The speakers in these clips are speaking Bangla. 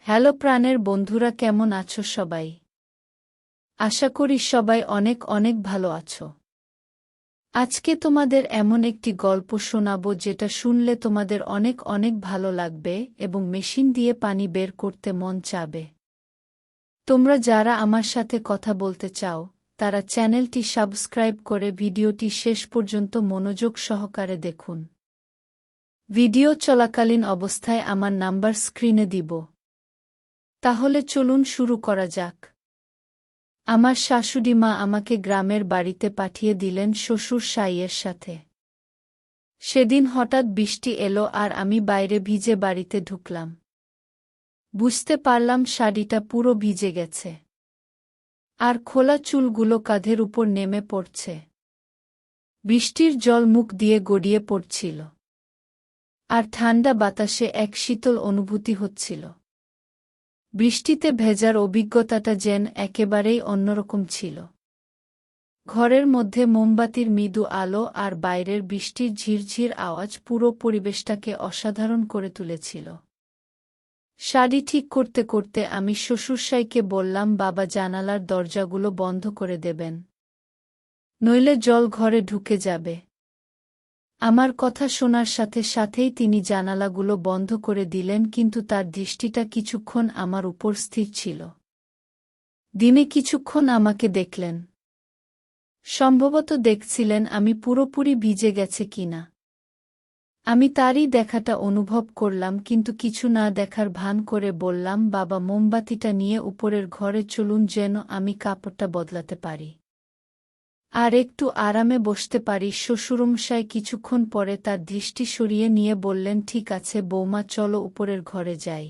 হ্যালো প্রাণের বন্ধুরা, কেমন আছো সবাই? আশা করি সবাই অনেক অনেক ভালো আছো। আজকে তোমাদের এমন একটি গল্প শোনাবো যেটা শুনলে তোমাদের অনেক অনেক ভালো লাগবে এবং মেশিন দিয়ে পানি বের করতে মন চাবে। তোমরা যারা আমার সাথে কথা বলতে চাও তারা চ্যানেলটি সাবস্ক্রাইব করে ভিডিওটি শেষ পর্যন্ত মনোযোগ সহকারে দেখুন। ভিডিও চলাকালীন অবস্থায় আমার নাম্বার স্ক্রিনে দিব। তাহলে চলুন শুরু করা যাক। আমার শাশুড়ি মা আমাকে গ্রামের বাড়িতে পাঠিয়ে দিলেন শ্বশুর শাইয়ের সাথে। সেদিন হঠাৎ বৃষ্টি এলো আর আমি বাইরে ভিজে বাড়িতে ঢুকলাম। বুঝতে পারলাম শাড়িটা পুরো ভিজে গেছে। আর খোলা চুলগুলো কাঁধের উপর নেমে পড়ছে। বৃষ্টির জল মুখ দিয়ে গড়িয়ে পড়ছিল। আর ঠান্ডা বাতাসে এক শীতল অনুভূতি হচ্ছিল। বৃষ্টিতে ভেজার অভিজ্ঞতাটা যেন একেবারেই অন্যরকম ছিল। ঘরের মধ্যে মোমবাতির মৃদু আলো আর বাইরের বৃষ্টির ঝিরঝির আওয়াজ পুরো পরিবেশটাকে অসাধারণ করে তুলেছিল। শাড়ি ঠিক করতে করতে আমি শ্বশুরসাইকে বললাম, বাবা জানালার দরজাগুলো বন্ধ করে দেবেন, নইলে জল ঘরে ঢুকে যাবে। আমার কথা শোনার সাথে সাথেই তিনি জানালাগুলো বন্ধ করে দিলেন, কিন্তু তার দৃষ্টিটা কিছুক্ষণ আমার উপর স্থির ছিল। দিনে কিছুক্ষণ আমাকে দেখলেন। সম্ভবত দেখছিলেন আমি পুরোপুরি ভিজে গেছে কিনা। আমি তারই দেখাটা অনুভব করলাম, কিন্তু কিছু না দেখার ভান করে বললাম, বাবা মোমবাতিটা নিয়ে উপরের ঘরে চলুন, যেন আমি কাপড়টা বদলাতে পারি আর একটু আরামে বসতে পারি। শ্বশুরমশাই কিছুক্ষণ পরে তার দৃষ্টি সরিয়ে নিয়ে বললেন, ঠিক আছে বৌমা, চলো উপরের ঘরে যাই।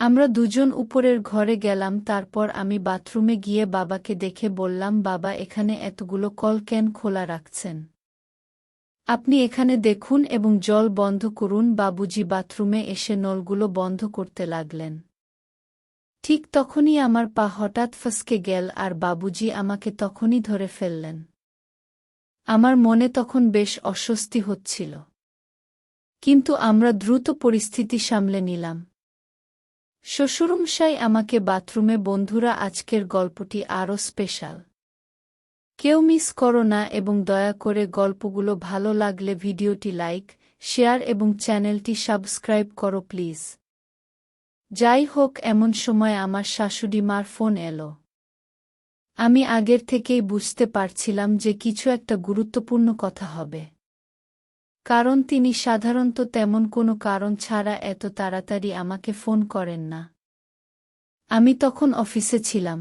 আমরা দুজন উপরের ঘরে গেলাম। তারপর আমি বাথরুমে গিয়ে বাবাকে দেখে বললাম, বাবা এখানে এতগুলো কল কেন খোলা রাখছেন? আপনি এখানে দেখুন এবং জল বন্ধ করুন। বাবুজি বাথরুমে এসে নলগুলো বন্ধ করতে লাগলেন। ঠিক তখনই আমার পা হঠাৎ ফসকে গেল আর বাবুজি আমাকে তখনই ধরে ফেললেন। আমার মনে তখন বেশ অস্বস্তি হচ্ছিল, কিন্তু আমরা দ্রুত পরিস্থিতি সামলে নিলাম। শ্বশুরমশাই আমাকে বাথরুমে। বন্ধুরা, আজকের গল্পটি আরও স্পেশাল। কেউ মিস করো না এবং দয়া করে গল্পগুলো ভালো লাগলে ভিডিওটি লাইক, শেয়ার এবং চ্যানেলটি সাবস্ক্রাইব করো প্লিজ। যাই হোক, এমন সময় আমার শাশুড়ি মার ফোন এলো। আমি আগের থেকেই বুঝতে পারছিলাম যে কিছু একটা গুরুত্বপূর্ণ কথা হবে, কারণ তিনি সাধারণত তেমন কোনো কারণ ছাড়া এত তাড়াতাড়ি আমাকে ফোন করেন না। আমি তখন অফিসে ছিলাম।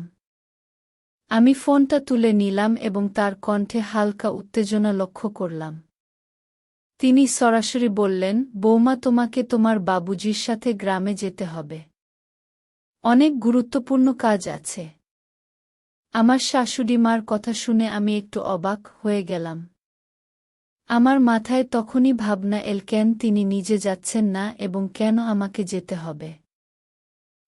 আমি ফোনটা তুলে নিলাম এবং তার কণ্ঠে হালকা উত্তেজনা লক্ষ্য করলাম। তিনি সরাসরি বললেন, বৌমা তোমাকে তোমার বাবুজির সাথে গ্রামে যেতে হবে। অনেক গুরুত্বপূর্ণ কাজ আছে। আমার শাশুড়ি মার কথা শুনে আমি একটু অবাক হয়ে গেলাম। আমার মাথায় তখনই ভাবনা এল, কেন তিনি নিজে যাচ্ছেন না এবং কেন আমাকে যেতে হবে।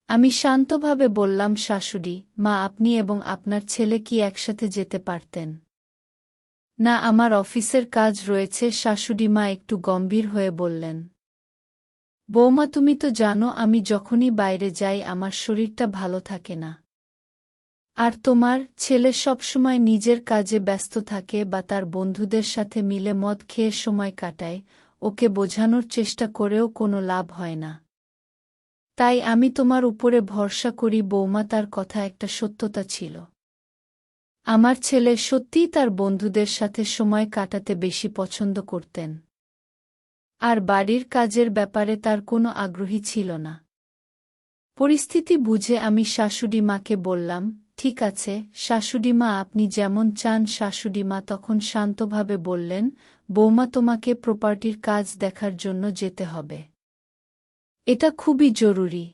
আমি শান্তভাবে বললাম, শাশুড়ি মা, আপনি এবং আপনার ছেলে কি একসাথে যেতে পারতেন? না, আমার অফিসের কাজ রয়েছে। শাশুড়ি মা একটু গম্ভীর হয়ে বললেন, বৌমা তুমি তো জানো আমি যখনই বাইরে যাই আমার শরীরটা ভালো থাকে না। আর তোমার ছেলে সবসময় নিজের কাজে ব্যস্ত থাকে বা তার বন্ধুদের সাথে মিলে মদ খেয়ে সময় কাটায়। ওকে বোঝানোর চেষ্টা করেও কোনো লাভ হয় না। তাই আমি তোমার উপরে ভরসা করি। বৌমা, তার কথা একটা সত্যতা ছিল। আমার ছেলে সত্যিই তার বন্ধুদের সাথে সময় কাটাতে বেশি পছন্দ করতেন, আর বাড়ির কাজের ব্যাপারে তার কোনো আগ্রহী ছিল না। পরিস্থিতি বুঝে আমি শাশুড়ি মাকে বললাম, ঠিক আছে শাশুড়ি মা, আপনি যেমন চান। শাশুড়ি মা তখন শান্তভাবে বললেন, বৌমা তোমাকে প্রপার্টির কাজ দেখার জন্য যেতে হবে। এটা খুবই জরুরি।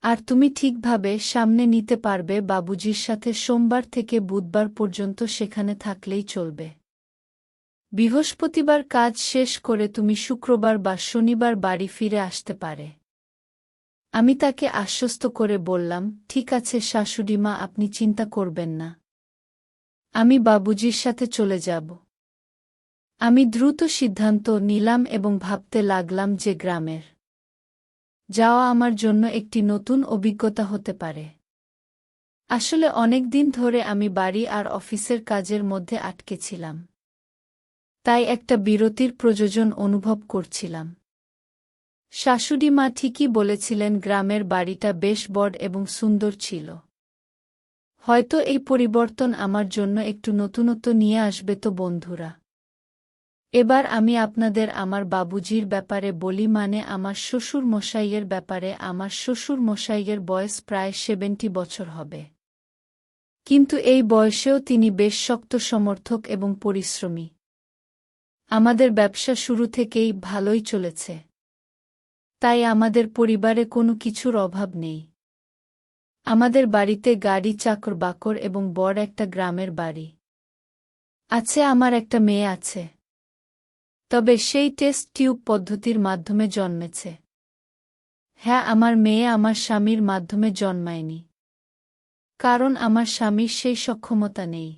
আর তুমি ঠিকভাবে সামনে নিতে পারবে বাবুজির সাথে সোমবার থেকে বুধবার পর্যন্ত সেখানে থাকলেই চলবে। বৃহস্পতিবার কাজ শেষ করে তুমি শুক্রবার বা শনিবার বাড়ি ফিরে আসতে পারে। আমি তাকে আশ্বস্ত করে বললাম, ঠিক আছে শাশুড়ি মা, আপনি চিন্তা করবেন না। আমি বাবুজির সাথে চলে যাব। আমি দ্রুত সিদ্ধান্ত নিলাম এবং ভাবতে লাগলাম যে গ্রামের যাওয়া আমার জন্য একটি নতুন অভিজ্ঞতা হতে পারে। আসলে অনেক দিন ধরে আমি বাড়ি আর অফিসের কাজের মধ্যে আটকে ছিলাম। তাই একটা বিরতির প্রয়োজন অনুভব করছিলাম। শাশুড়ি মা ঠিকই বলেছিলেন, গ্রামের বাড়িটা বেশ বড় এবং সুন্দর ছিল। হয়তো এই পরিবর্তন আমার জন্য একটু নতুনত্ব নিয়ে আসবে। তো বন্ধুরা, এবার আমি আপনাদের আমার বাবুজির ব্যাপারে বলি, মানে আমার শ্বশুর মশাইয়ের ব্যাপারে। আমার শ্বশুর মশাইয়ের বয়স প্রায় 70 বছর হবে। কিন্তু এই বয়সেও তিনি বেশ শক্ত সমর্থক এবং পরিশ্রমী। আমাদের ব্যবসা শুরু থেকেই ভালোই চলেছে। তাই আমাদের পরিবারে কোনো কিছুর অভাব নেই। আমাদের বাড়িতে গাড়ি, চাকর বাকর এবং বড় একটা গ্রামের বাড়ি আছে। আমার একটা মেয়ে আছে, তবে সেই টেস্ট টিউব পদ্ধতির মাধ্যমে জন্মেছে। হ্যাঁ, আমার মেয়ে আমার স্বামীর মাধ্যমে জন্মায়নি, কারণ আমার স্বামীর সেই সক্ষমতা নেই।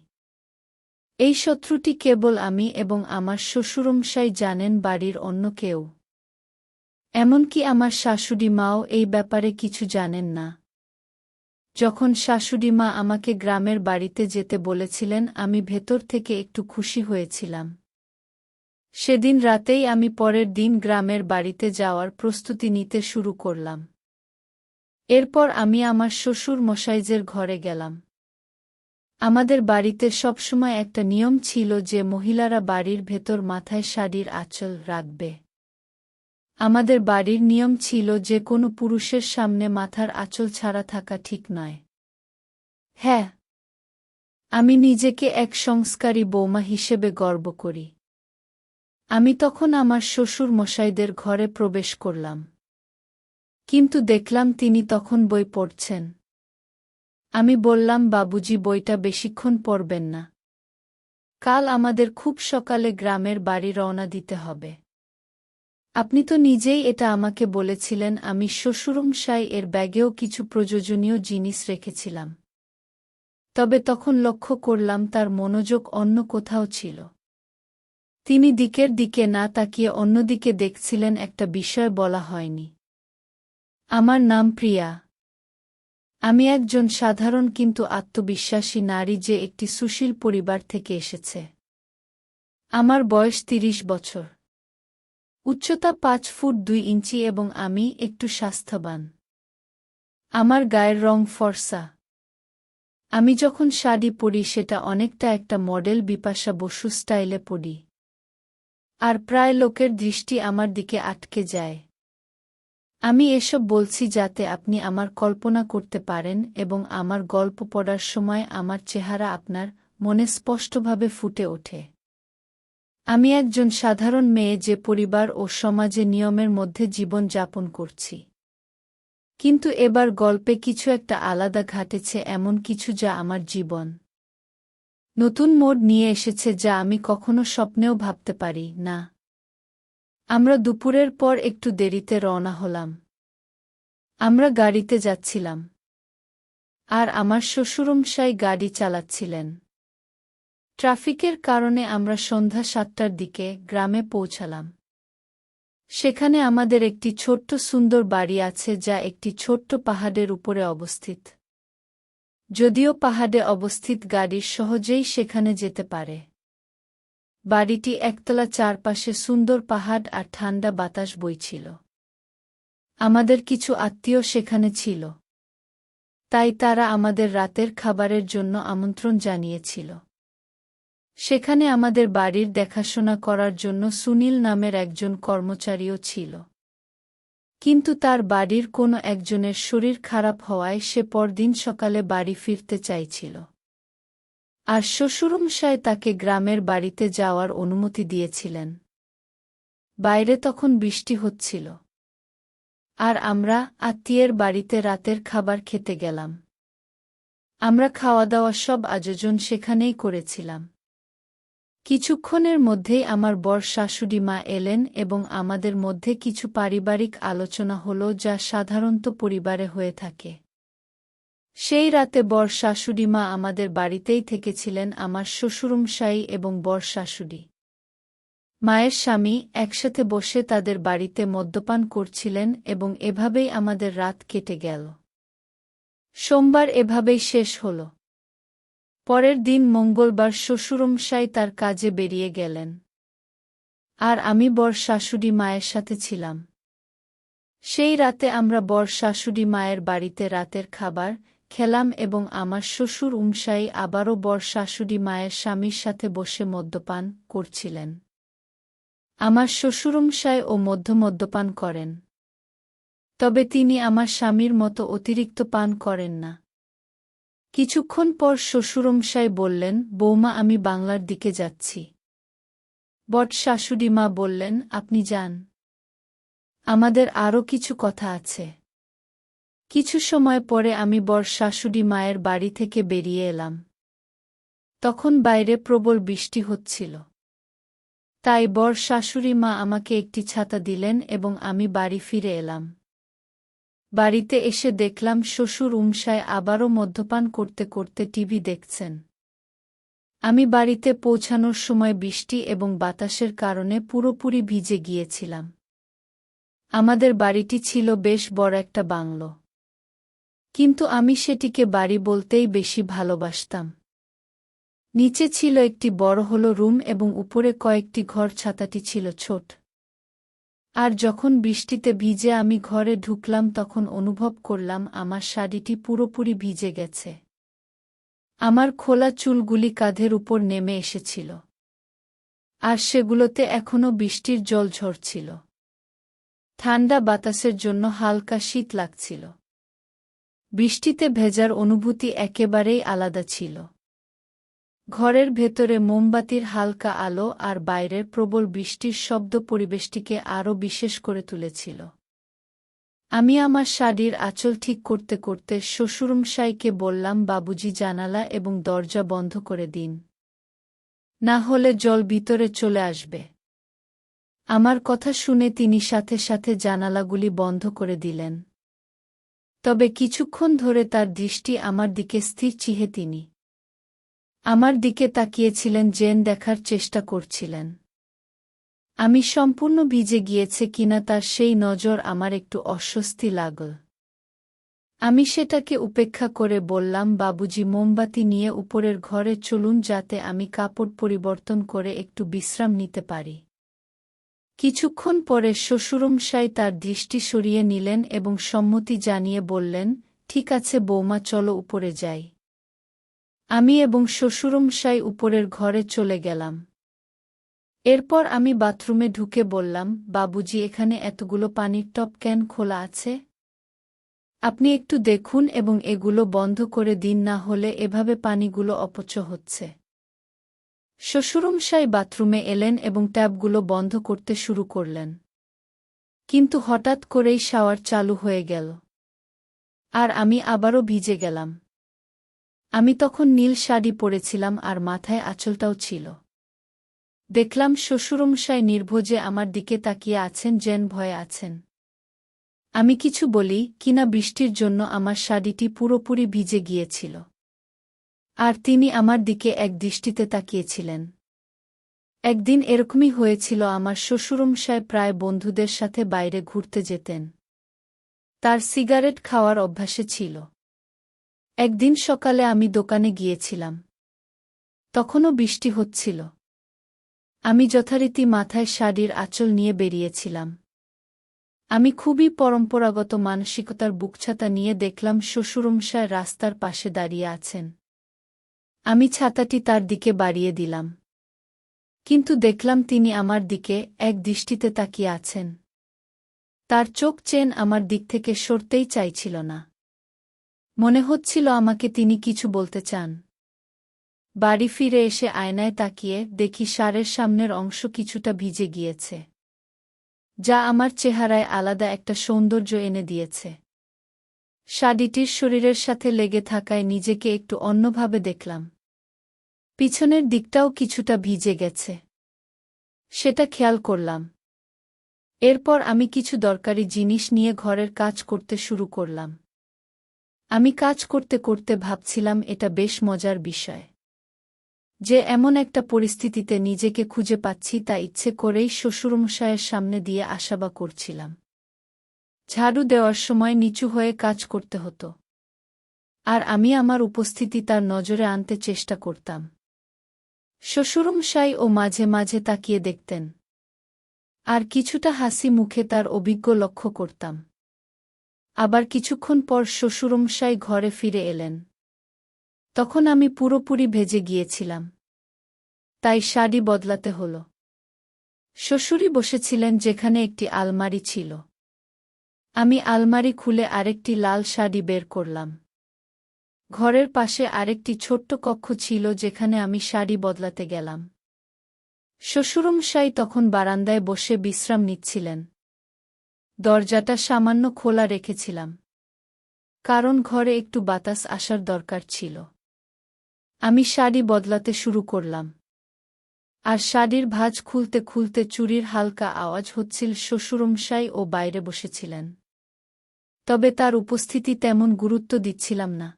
এই শত্রুটি কেবল আমি এবং আমার শ্বশুরমশাই জানেন, বাড়ির অন্য কেউ, এমনকি আমার শাশুড়ি মাও এই ব্যাপারে কিছু জানেন না। যখন শাশুড়ি মা আমাকে গ্রামের বাড়িতে যেতে বলেছিলেন, আমি ভেতর থেকে একটু খুশি হয়েছিলাম। সেদিন রাতেই আমি পরের দিন গ্রামের বাড়িতে যাওয়ার প্রস্তুতি নিতে শুরু করলাম। এরপর আমি আমার শ্বশুর মশাইজের ঘরে গেলাম। আমাদের বাড়িতে সবসময় একটা নিয়ম ছিল যে মহিলারা বাড়ির ভেতর মাথায় শাড়ির আঁচল রাখবে। আমাদের বাড়ির নিয়ম ছিল যে কোনো পুরুষের সামনে মাথার আঁচল ছাড়া থাকা ঠিক নয়। হ্যাঁ, আমি নিজেকে এক সংস্কারী বৌমা হিসেবে গর্ব করি। আমি তখন আমার শ্বশুর মশাইদের ঘরে প্রবেশ করলাম, কিন্তু দেখলাম তিনি তখন বই পড়ছেন। আমি বললাম, বাবুজি, বইটা বেশিক্ষণ পড়বেন না। কাল আমাদের খুব সকালে গ্রামের বাড়ি রওনা দিতে হবে। আপনি তো নিজেই এটা আমাকে বলেছিলেন। আমি শ্বশুরমশাই এর ব্যাগেও কিছু প্রয়োজনীয় জিনিস রেখেছিলাম। তবে তখন লক্ষ্য করলাম তার মনোযোগ অন্য কোথাও ছিল। তিনি দিকের দিকে না তাকিয়ে অন্যদিকে দেখছিলেন। একটা বিষয় বলা হয়নি। আমার নাম প্রিয়া। আমি একজন সাধারণ কিন্তু আত্মবিশ্বাসী নারী যে একটি সুশীল পরিবার থেকে এসেছে। আমার বয়স 30 বছর, উচ্চতা 5 ফুট 2 ইঞ্চি এবং আমি একটু স্বাস্থ্যবান। আমার গায়ের রং ফর্সা। আমি যখন শাড়ি পরি সেটা অনেকটা একটা মডেল বিপাশা বসু স্টাইলে পরি, আর প্রায় লোকের দৃষ্টি আমার দিকে আটকে যায়। আমি এসব বলছি যাতে আপনি আমার কল্পনা করতে পারেন এবং আমার গল্প পড়ার সময় আমার চেহারা আপনার মনে স্পষ্টভাবে ফুটে ওঠে। আমি একজন সাধারণ মেয়ে যে পরিবার ও সমাজে নিয়মের মধ্যে জীবন যাপন করছি। কিন্তু এবার গল্পে কিছু একটা আলাদা ঘটেছে, এমন কিছু যা আমার জীবন নতুন মোড় নিয়ে এসেছে, যা আমি কখনো স্বপ্নেও ভাবতে পারি না। আমরা দুপুরের পর একটু দেরিতে রওনা হলাম। আমরা গাড়িতে যাচ্ছিলাম, আর আমার শ্বশুরমশাই গাড়ি চালাচ্ছিলেন। ট্রাফিকের কারণে আমরা সন্ধ্যা 7টার দিকে গ্রামে পৌঁছালাম। সেখানে আমাদের একটি ছোট্ট সুন্দর বাড়ি আছে, যা একটি ছোট্ট পাহাড়ের উপরে অবস্থিত। যদিও পাহাড়ে অবস্থিত, গাড়ি সহজেই সেখানে যেতে পারে। বাড়িটি একতলা, চারপাশে সুন্দর পাহাড় আর ঠান্ডা বাতাস বইছিল। আমাদের কিছু আত্মীয় সেখানে ছিল, তাই তারা আমাদের রাতের খাবারের জন্য আমন্ত্রণ জানিয়েছিল। সেখানে আমাদের বাড়ির দেখাশোনা করার জন্য সুনীল নামের একজন কর্মচারীও ছিল। কিন্তু তার বাড়ির কোনো একজনের শরীর খারাপ হওয়ায় সে পরদিন সকালে বাড়ি ফিরতে চাইছিল, আর শ্বশুরমশাই তাকে গ্রামের বাড়িতে যাওয়ার অনুমতি দিয়েছিলেন। বাইরে তখন বৃষ্টি হচ্ছিল, আর আমরা আত্মীয়ের বাড়িতে রাতের খাবার খেতে গেলাম। আমরা খাওয়া দাওয়া সব আয়োজন সেখানেই করেছিলাম। কিছুক্ষণের মধ্যেই আমার বর শাশুড়ি মা এলেন এবং আমাদের মধ্যে কিছু পারিবারিক আলোচনা হলো, যা সাধারণত পরিবারে হয়ে থাকে। সেই রাতে বর শাশুড়ি মা আমাদের বাড়িতেই থেকেছিলেন, আমার শ্বশুরমশাই এবং বর শাশুড়ি। মায়ের স্বামী একসাথে বসে তাদের বাড়িতে মদ্যপান করছিলেন এবং এভাবেই আমাদের রাত কেটে গেল। সোমবার এভাবেই শেষ হল। পরের দিন মঙ্গলবার শ্বশুরমশাই তার কাজে বেরিয়ে গেলেন। আর আমি বর শাশুড়ি মায়ের সাথে ছিলাম। সেই রাতে আমরা বর শাশুড়ি মায়ের বাড়িতে রাতের খাবার খেলাম এবং আমার শ্বশুর মশাই আবারও বর শাশুড়ি মায়ের স্বামীর সাথে বসে মদ্যপান করছিলেন। আমার শ্বশুরমশাই ও মদ্যপান করেন। তবে তিনি আমার স্বামীর মতো অতিরিক্ত পান করেন না। কিছুক্ষণ পর শ্বশুরমশাই বললেন, বৌমা আমি বাংলার দিকে যাচ্ছি। বর শাশুড়ি মা বললেন, আপনি যান। আমাদের আরও কিছু কথা আছে। কিছু সময় পরে আমি বর শাশুড়ি মায়ের বাড়ি থেকে বেরিয়ে এলাম। তখন বাইরে প্রবল বৃষ্টি হচ্ছিল। তাই বর শাশুড়ি মা আমাকে একটি ছাতা দিলেন এবং আমি বাড়ি ফিরে এলাম। বাড়িতে এসে দেখলাম শ্বশুর মশাই আবারও মদ্যপান করতে করতে টিভি দেখছেন। আমি বাড়িতে পৌঁছানোর সময় বৃষ্টি এবং বাতাসের কারণে পুরোপুরি ভিজে গিয়েছিলাম। আমাদের বাড়িটি ছিল বেশ বড় একটা বাংলো। কিন্তু আমি সেটিকে বাড়ি বলতেই বেশি ভালোবাসতাম। নিচে ছিল একটি বড় হলো রুম এবং উপরে কয়েকটি ঘর, ছাতাটি ছিল ছোট। আর যখন বৃষ্টিতে ভিজে আমি ঘরে ঢুকলাম তখন অনুভব করলাম আমার শাড়িটি পুরোপুরি ভিজে গেছে। আমার খোলা চুলগুলি কাঁধের উপর নেমে এসেছিল। আর সেগুলোতে এখনও বৃষ্টির জল ঝরছিল। ঠান্ডা বাতাসের জন্য হালকা শীত লাগছিল। বৃষ্টিতে ভেজার অনুভূতি একেবারেই আলাদা ছিল। ঘরের ভেতরে মোমবাতির হালকা আলো আর বাইরের প্রবল বৃষ্টির শব্দ পরিবেশটিকে আরও বিশেষ করে তুলেছিল। আমি আমার শাড়ির আঁচল ঠিক করতে করতে শ্বশুরমশাইকে বললাম, বাবুজি জানালা এবং দরজা বন্ধ করে দিন, না হলে জল ভিতরে চলে আসবে। আমার কথা শুনে তিনি সাথে সাথে জানালাগুলি বন্ধ করে দিলেন। তবে কিছুক্ষণ ধরে তার দৃষ্টি আমার দিকে স্থির চিহে তিনি আমার দিকে তাকিয়েছিলেন, যেন দেখার চেষ্টা করছিলেন আমি সম্পূর্ণ ভিজে গিয়েছে কিনা। তার সেই নজর আমার একটু অস্বস্তি লাগল। আমি সেটাকে উপেক্ষা করে বললাম, বাবুজি মোমবাতি নিয়ে উপরের ঘরে চলুন যাতে আমি কাপড় পরিবর্তন করে একটু বিশ্রাম নিতে পারি। কিছুক্ষণ পরে শ্বশুরমশাই তার দৃষ্টি সরিয়ে নিলেন এবং সম্মতি জানিয়ে বললেন, ঠিক আছে বৌমা, চলো উপরে যাই। আমি এবং শ্বশুরমশাই উপরের ঘরে চলে গেলাম। এরপর আমি বাথরুমে ঢুকে বললাম, বাবুজি এখানে এতগুলো পানির টব কেন খোলা আছে? আপনি একটু দেখুন এবং এগুলো বন্ধ করে দিন, না হলে এভাবে পানিগুলো অপচয় হচ্ছে। শ্বশুরমশাই বাথরুমে এলেন এবং ট্যাপগুলো বন্ধ করতে শুরু করলেন। কিন্তু হঠাৎ করেই শাওয়ার চালু হয়ে গেল। আর আমি আবারও ভিজে গেলাম। আমি তখন নীল শাড়ি পরেছিলাম আর মাথায় আঁচলটাও ছিল। দেখলাম শ্বশুরমশাই নির্ভোজে আমার দিকে তাকিয়ে আছেন, যেন ভয়ে আছেন। আমি কিছু বলি কিনা বৃষ্টির জন্য আমার শাড়িটি পুরোপুরি ভিজে গিয়েছিল। আর তিনি আমার দিকে এক দৃষ্টিতে তাকিয়েছিলেন। একদিন এরকমই হয়েছিল, আমার শ্বশুরমশাই প্রায় বন্ধুদের সাথে বাইরে ঘুরতে যেতেন। তার সিগারেট খাওয়ার অভ্যাসে ছিল। একদিন সকালে আমি দোকানে গিয়েছিলাম। তখনও বৃষ্টি হচ্ছিল। আমি যথারীতি মাথায় শাড়ির আঁচল নিয়ে বেরিয়েছিলাম। আমি খুবই পরম্পরাগত মানসিকতার বুকছাতা নিয়ে দেখলাম শ্বশুরমশাই রাস্তার পাশে দাঁড়িয়ে আছেন। আমি ছাতাটি তার দিকে বাড়িয়ে দিলাম। কিন্তু দেখলাম তিনি আমার দিকে এক দৃষ্টিতে তাকিয়ে আছেন। তার চোখ চেন আমার দিক থেকে সরতেই চাইছিল না। মনে হচ্ছিল আমাকে তিনি কিছু বলতে চান। বাড়ি ফিরে এসে আয়নায় তাকিয়ে দেখি শাড়ির সামনের অংশ কিছুটা ভিজে গিয়েছে, যা আমার চেহারায় আলাদা একটা সৌন্দর্য এনে দিয়েছে। শাড়িটির শরীরের সাথে লেগে থাকায় নিজেকে একটু অন্যভাবে দেখলাম। পিছনের দিকটাও কিছুটা ভিজে গেছে, সেটা খেয়াল করলাম। এরপর আমি কিছু দরকারি জিনিস নিয়ে ঘরের কাজ করতে শুরু করলাম। আমি কাজ করতে করতে ভাবছিলাম এটা বেশ মজার বিষয়। যে এমন একটা পরিস্থিতিতে নিজেকে খুঁজে পাচ্ছি তা ইচ্ছে করেই শ্বশুরমশায়ের সামনে দিয়ে আশাবা করছিলাম। ঝাড়ু দেওয়ার সময় নিচু হয়ে কাজ করতে হতো। আর আমি আমার উপস্থিতি তার নজরে আনতে চেষ্টা করতাম। শ্বশুরমশাই ও মাঝে মাঝে তাকিয়ে দেখতেন। আর কিছুটা হাসি মুখে তার অভিজ্ঞ লক্ষ্য করতাম। আবার কিছুক্ষণ পর শ্বশুরমশাই ঘরে ফিরে এলেন। তখন আমি পুরোপুরি ভেজে গিয়েছিলাম। তাই শাড়ি বদলাতে হল। শ্বশুরই বসেছিলেন যেখানে একটি আলমারি ছিল। আমি আলমারি খুলে আরেকটি লাল শাড়ি বের করলাম। ঘরের পাশে আরেকটি ছোট্ট কক্ষ ছিল যেখানে আমি শাড়ি বদলাতে গেলাম। শ্বশুরমশাই তখন বারান্দায় বসে বিশ্রাম নিচ্ছিলেন। দরজাটা সামান্য খোলা রেখেছিলাম। কারণ ঘরে একটু বাতাস আসার দরকার ছিল। আমি শাড়ি বদলাতে শুরু করলাম। আর শাড়ির ভাঁজ খুলতে খুলতে চুড়ির হালকা আওয়াজ হচ্ছিল। শ্বশুরমশাই ও বাইরে বসেছিলেন। তবে তার উপস্থিতি তেমন গুরুত্ব দিচ্ছিলাম না।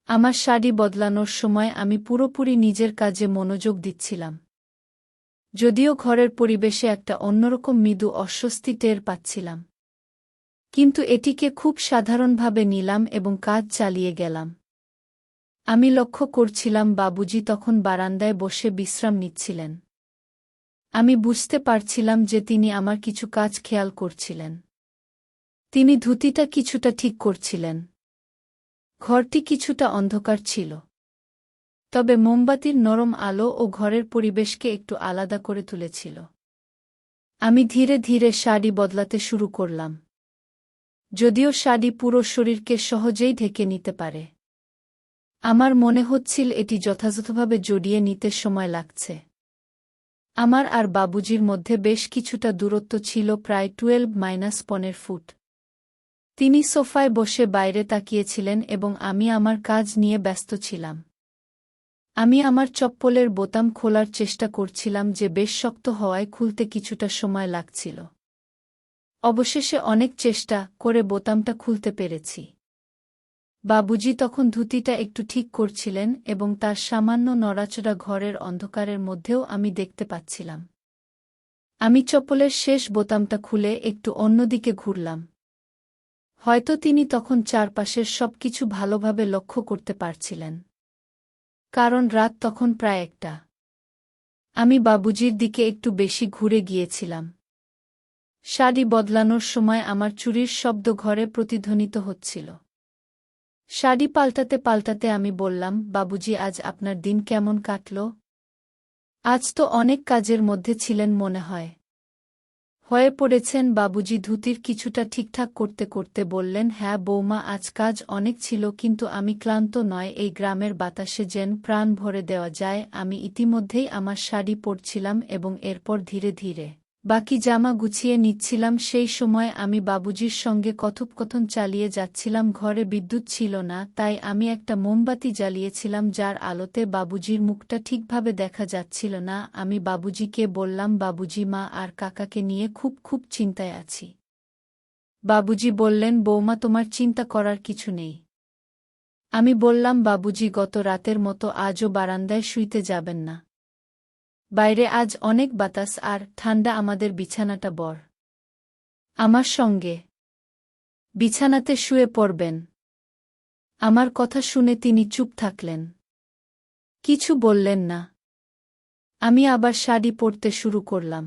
আমার শাড়ি বদলানোর সময় আমি পুরোপুরি নিজের কাজে মনোযোগ দিচ্ছিলাম। যদিও ঘরের পরিবেশে একটা অন্যরকম মৃদু অস্বস্তি টের পাচ্ছিলাম। কিন্তু এটিকে খুব সাধারণভাবে নিলাম এবং কাজ চালিয়ে গেলাম। আমি লক্ষ্য করছিলাম বাবুজি তখন বারান্দায় বসে বিশ্রাম নিচ্ছিলেন। আমি বুঝতে পারছিলাম যে তিনি আমার কিছু কাজ খেয়াল করছিলেন। তিনি ধুতিটা কিছুটা ঠিক করছিলেন। ঘরটি কিছুটা অন্ধকার ছিল। তবে মোমবাতির নরম আলো ও ঘরের পরিবেশকে একটু আলাদা করে তুলেছিল। আমি ধীরে ধীরে শাড়ি বদলাতে শুরু করলাম। যদিও শাড়ি পুরো শরীরকে সহজেই ঢেকে নিতে পারে। আমার মনে হচ্ছিল এটি যথাযথভাবে জড়িয়ে নিতে সময় লাগছে। আমার আর বাবুজির মধ্যে বেশ কিছুটা দূরত্ব ছিল, প্রায় 12-15 ফুট। তিনি সোফায় বসে বাইরে তাকিয়েছিলেন এবং আমি আমার কাজ নিয়ে ব্যস্ত ছিলাম। আমি আমার চপ্পলের বোতাম খোলার চেষ্টা করছিলাম যে বেশ শক্ত হওয়ায় খুলতে কিছুটা সময় লাগছিল। অবশেষে অনেক চেষ্টা করে বোতামটা খুলতে পেরেছি। বাবুজি তখন ধুতিটা একটু ঠিক করছিলেন এবং তার সামান্য নড়াচড়া ঘরের অন্ধকারের মধ্যেও আমি দেখতে পাচ্ছিলাম। আমি চপ্পলের শেষ বোতামটা খুলে একটু অন্যদিকে ঘুরলাম। হয়তো তিনি তখন চারপাশের সবকিছু ভালোভাবে লক্ষ্য করতে পারছিলেন। কারণ রাত তখন প্রায় 1টা। আমি বাবুজির দিকে একটু বেশি ঘুরে গিয়েছিলাম। শাড়ি বদলানোর সময় আমার চুড়ির শব্দ ঘরে প্রতিধ্বনিত হচ্ছিল। শাড়ি পাল্টাতে পাল্টাতে আমি বললাম, বাবুজি আজ আপনার দিন কেমন কাটল? আজ তো অনেক কাজের মধ্যে ছিলেন মনে হয়। হয়ে পড়েছেন? বাবুজি ধুতির কিছুটা ঠিকঠাক করতে করতে বললেন, হ্যাঁ বৌমা, আজ কাজ অনেক ছিল কিন্তু আমি ক্লান্ত নয়। এই গ্রামের বাতাসে যেন প্রাণ ভরে দেওয়া যায়। আমি ইতিমধ্যেই আমার শাড়ি পরছিলাম এবং এরপর ধীরে ধীরে বাকি জামা গুছিয়ে নিচ্ছিলাম। সেই সময় আমি বাবুজির সঙ্গে কথোপকথন চালিয়ে যাচ্ছিলাম। ঘরে বিদ্যুৎ ছিল না, তাই আমি একটা মোমবাতি জ্বালিয়েছিলাম যার আলোতে বাবুজির মুখটা ঠিকভাবে দেখা যাচ্ছিল না। আমি বাবুজিকে বললাম, বাবুজি, মা আর কাকাকে নিয়ে খুব চিন্তায় আছি। বাবুজি বললেন, বৌমা, তোমার চিন্তা করার কিছু নেই। আমি বললাম, বাবুজি, গত রাতের মতো আজও বারান্দায় শুইতে যাবেন না? বাইরে আজ অনেক বাতাস আর ঠান্ডা। আমাদের বিছানাটা বর আমার সঙ্গে বিছানাতে শুয়ে পড়বেন। আমার কথা শুনে তিনি চুপ থাকলেন, কিছু বললেন না। আমি আবার শাড়ি পরতে শুরু করলাম।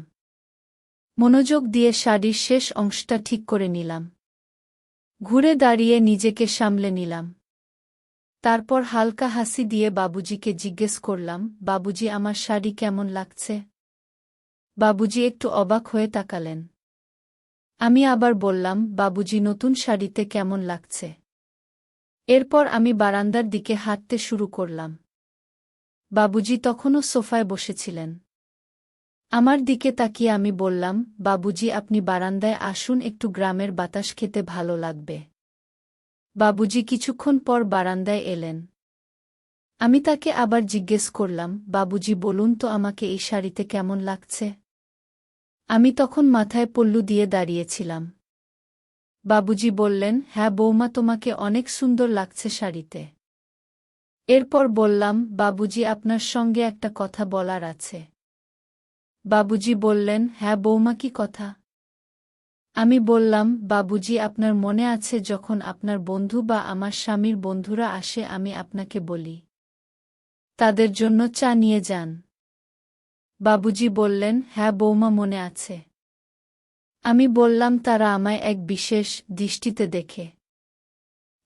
মনোযোগ দিয়ে শাড়ির শেষ অংশটা ঠিক করে নিলাম। ঘুরে দাঁড়িয়ে নিজেকে সামলে নিলাম। তারপর হালকা হাসি দিয়ে বাবুজিকে জিজ্ঞেস করলাম, বাবুজি, আমার শাড়ি কেমন লাগছে? বাবুজি একটু অবাক হয়ে তাকালেন। আমি আবার বললাম, বাবুজি, নতুন শাড়িতে কেমন লাগছে? এরপর আমি বারান্দার দিকে হাঁটতে শুরু করলাম। বাবুজি তখনও সোফায় বসেছিলেন। আমার দিকে তাকিয়ে আমি বললাম, বাবুজি, আপনি বারান্দায় আসুন, একটু গ্রামের বাতাস খেতে ভালো লাগবে। বাবুজি কিছুক্ষণ পর বারান্দায় এলেন। আমি তাকে আবার জিজ্ঞেস করলাম, বাবুজি, বলুন তো আমাকে এই শাড়িতে কেমন লাগছে? আমি তখন মাথায় পল্লু দিয়ে দাঁড়িয়েছিলাম। বাবুজি বললেন, হ্যাঁ বৌমা, তোমাকে অনেক সুন্দর লাগছে শাড়িতে। এরপর বললাম, বাবুজি আপনার সঙ্গে একটা কথা বলার আছে। বাবুজি বললেন, হ্যাঁ বৌমা, কি কথা? আমি বললাম, বাবুজি আপনার মনে আছে যখন আপনার বন্ধু বা আমার স্বামীর বন্ধুরা আসে আমি আপনাকে বলি তাদের জন্য চা নিয়ে যান? বাবুজি বললেন, হ্যাঁ বৌমা, মনে আছে। আমি বললাম, তারা আমায় এক বিশেষ দৃষ্টিতে দেখে,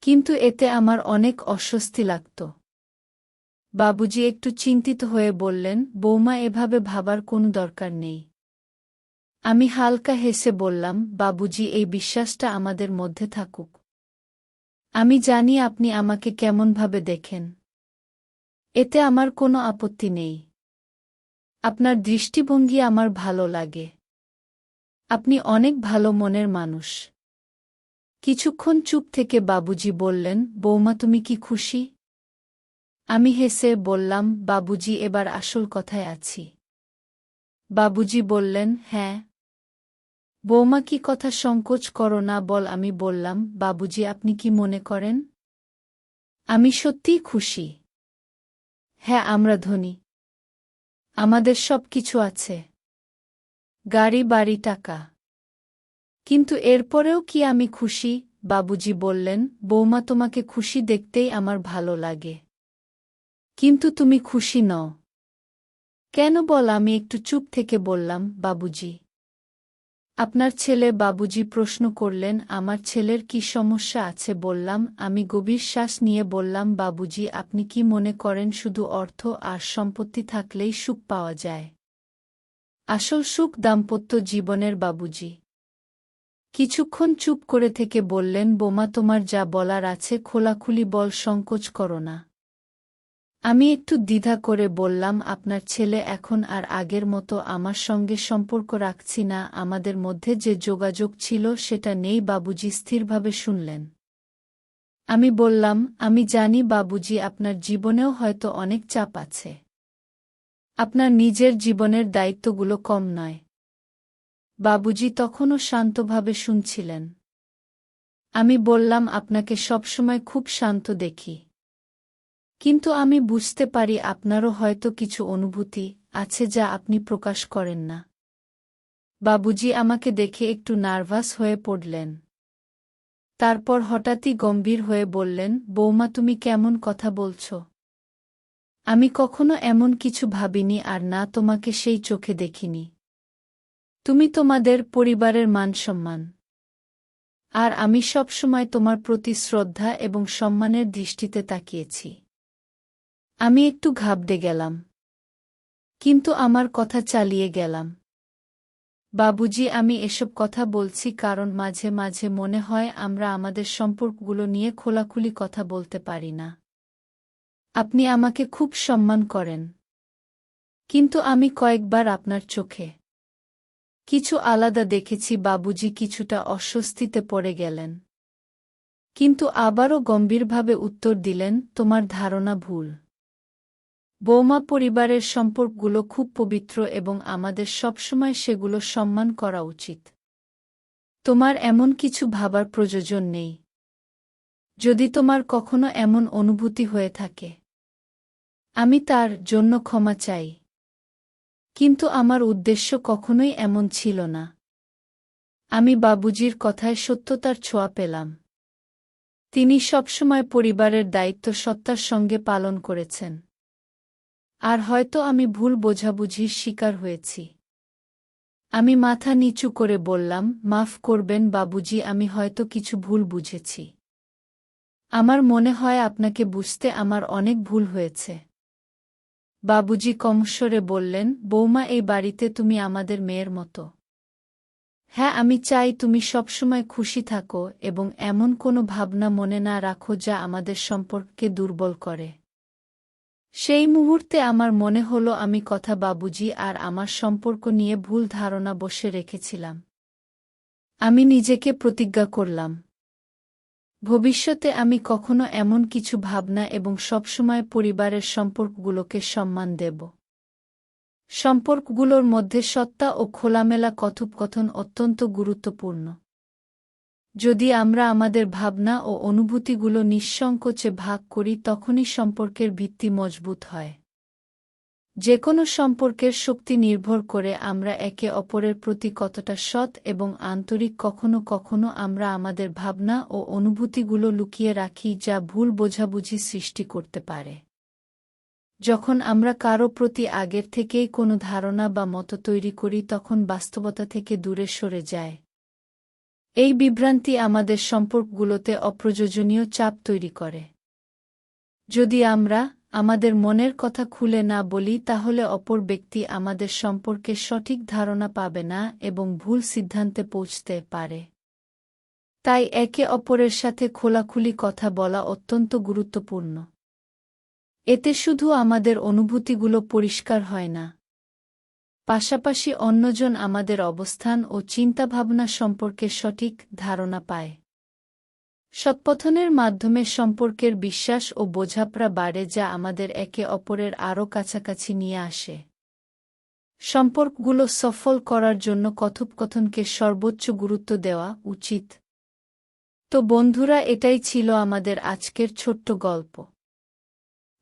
কিন্তু এতে আমার অনেক অস্বস্তি লাগত। বাবুজি একটু চিন্তিত হয়ে বললেন, বৌমা, এভাবে ভাবার কোনো দরকার নেই। আমি হালকা হেসে বললাম, বাবুজি, এই বিশ্বাসটা আমাদের মধ্যে থাকুক। আমি জানি আপনি আমাকে কেমনভাবে দেখেন, এতে আমার কোনো আপত্তি নেই। আপনার দৃষ্টিভঙ্গি আমার ভালো লাগে। আপনি অনেক ভালো মনের মানুষ। কিছুক্ষণ চুপ থেকে বাবুজি বললেন, বৌমা, তুমি কি খুশি? আমি হেসে বললাম, বাবুজি, এবার আসল কথায় আছি। বাবুজি বললেন, হ্যাঁ বৌমা, কি কথা, সংকোচ করো না, বল। আমি বললাম, বাবুজি, আপনি কি মনে করেন আমি সত্যিই খুশি? হ্যাঁ, আমরা ধনী, আমাদের সব কিছু আছে, গাড়ি, বাড়ি, টাকা। কিন্তু এরপরেও কি আমি খুশি? বাবুজি বললেন, বৌমা, তোমাকে খুশি দেখতেই আমার ভালো লাগে। কিন্তু তুমি খুশি নও কেন বল? আমি একটু চুপ থেকে বললাম, বাবুজি, আপনার ছেলে। বাবুজি প্রশ্ন করলেন, আমার ছেলের কি সমস্যা আছে? বললাম। আমি গভীর শ্বাস নিয়ে বললাম, বাবুজি, আপনি কি মনে করেন শুধু অর্থ আর সম্পত্তি থাকলেই সুখ পাওয়া যায়? আসল সুখ দাম্পত্য জীবনের। বাবুজি কিছুক্ষণ চুপ করে থেকে বললেন, বোমা, তোমার যা বলার আছে খোলাখুলি বল, সংকোচ করো না। আমি একটু দ্বিধা করে বললাম, আপনার ছেলে এখন আর আগের মতো আমার সঙ্গে সম্পর্ক রাখছি না, আমাদের মধ্যে যে যোগাযোগ ছিল সেটা নেই। বাবুজি স্থিরভাবে শুনলেন। আমি বললাম, আমি জানি বাবুজি, আপনার জীবনেও হয়তো অনেক চাপ আছে। আপনার নিজের জীবনের দায়িত্বগুলো কম নয়। বাবুজি তখনও শান্তভাবে শুনছিলেন। আমি বললাম, আপনাকে সবসময় খুব শান্ত দেখি, কিন্তু আমি বুঝতে পারি আপনারও হয়তো কিছু অনুভূতি আছে যা আপনি প্রকাশ করেন না। বাবুজি আমাকে দেখে একটু নার্ভাস হয়ে পড়লেন। তারপর হঠাৎই গম্ভীর হয়ে বললেন, বৌমা, তুমি কেমন কথা বলছ? আমি কখনো এমন কিছু ভাবিনি, আর না তোমাকে সেই চোখে দেখিনি। তুমি তোমাদের পরিবারের মান-সম্মান, আর আমি সবসময় তোমার প্রতি শ্রদ্ধা এবং সম্মানের দৃষ্টিতে তাকিয়েছি। আমি একটু ঘাবড়ে গেলাম, কিন্তু আমার কথা চালিয়ে গেলাম। বাবুজি, আমি এসব কথা বলছি কারণ মাঝে মাঝে মনে হয় আমরা আমাদের সম্পর্কগুলো নিয়ে খোলাখুলি কথা বলতে পারি না। আপনি আমাকে খুব সম্মান করেন, কিন্তু আমি কয়েকবার আপনার চোখে কিছু আলাদা দেখেছি। বাবুজি কিছুটা অস্বস্তিতে পড়ে গেলেন, কিন্তু আবারও গম্ভীরভাবে উত্তর দিলেন, তোমার ধারণা ভুল বৌমা, পরিবারের সম্পর্কগুলো খুব পবিত্র এবং আমাদের সবসময় সেগুলো সম্মান করা উচিত। তোমার এমন কিছু ভাবার প্রয়োজন নেই। যদি তোমার কখনো এমন অনুভূতি হয়ে থাকে, আমি তার জন্য ক্ষমা চাই, কিন্তু আমার উদ্দেশ্য কখনোই এমন ছিল না। আমি বাবুজির কথায় সত্যতার ছোঁয়া পেলাম। তিনি সবসময় পরিবারের দায়িত্ব সত্তার সঙ্গে পালন করেছেন, আর হয়তো আমি ভুল বোঝাবুঝির শিকার হয়েছি। আমি মাথা নিচু করে বললাম, মাফ করবেন বাবুজি, আমি হয়তো কিছু ভুল বুঝেছি। আমার মনে হয় আপনাকে বুঝতে আমার অনেক ভুল হয়েছে। বাবুজি কমস্বরে বললেন, বৌমা, এই বাড়িতে তুমি আমাদের মেয়ের মতো। হ্যাঁ, আমি চাই তুমি সবসময় খুশি থাকো এবং এমন কোনো ভাবনা মনে না রাখো যা আমাদের সম্পর্ককে দুর্বল করে। সেই মুহূর্তে আমার মনে হলো আমি কথা বাবুজি আর আমার সম্পর্ক নিয়ে ভুল ধারণা বসে রেখেছিলাম। আমি নিজেকে প্রতিজ্ঞা করলাম, ভবিষ্যতে আমি কখনো এমন কিছু ভাবনা এবং সবসময় পরিবারের সম্পর্কগুলোকে সম্মান দেব। সম্পর্কগুলোর মধ্যে সত্তা ও খোলামেলা কথোপকথন অত্যন্ত গুরুত্বপূর্ণ। যদি আমরা আমাদের ভাবনা ও অনুভূতিগুলো নিঃসংকোচে ভাগ করি তখনই সম্পর্কের ভিত্তি মজবুত হয়। যে কোনো সম্পর্কের শক্তি নির্ভর করে আমরা একে অপরের প্রতি কতটা সৎ এবং আন্তরিক। কখনো কখনো আমরা আমাদের ভাবনা ও অনুভূতিগুলো লুকিয়ে রাখি, যা ভুল বোঝাবুঝি সৃষ্টি করতে পারে। যখন আমরা কারো প্রতি আগের থেকেই কোনো ধারণা বা মত তৈরি করি তখন বাস্তবতা থেকে দূরে সরে যায়। এই বিভ্রান্তি আমাদের সম্পর্কগুলোতে অপ্রয়োজনীয় চাপ তৈরি করে। যদি আমরা আমাদের মনের কথা খুলে না বলি তাহলে অপর ব্যক্তি আমাদের সম্পর্কে সঠিক ধারণা পাবে না এবং ভুল সিদ্ধান্তে পৌঁছতে পারে। তাই একে অপরের সাথে খোলাখুলি কথা বলা অত্যন্ত গুরুত্বপূর্ণ। এতে শুধু আমাদের অনুভূতিগুলো পরিষ্কার হয় না, পাশাপাশি অন্যজন আমাদের অবস্থান ও চিন্তাভাবনা সম্পর্কে সঠিক ধারণা পায়। সৎপথনের মাধ্যমে সম্পর্কের বিশ্বাস ও বোঝাপড়া বাড়ে, যা আমাদের একে অপরের আরও কাছাকাছি নিয়ে আসে। সম্পর্কগুলো সফল করার জন্য কথোপকথনকে সর্বোচ্চ গুরুত্ব দেওয়া উচিত। তো বন্ধুরা, এটাই ছিল আমাদের আজকের ছোট্ট গল্প।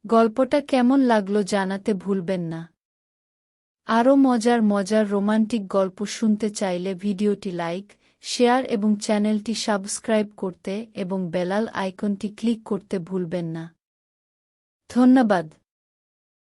গল্পটা কেমন লাগলো জানাতে ভুলবেন না। আরও মজার মজার রোমান্টিক গল্প শুনতে চাইলে ভিডিওটি লাইক, শেয়ার এবং চ্যানেলটি সাবস্ক্রাইব করতে এবং বেল আইকনটি ক্লিক করতে ভুলবেন না। ধন্যবাদ।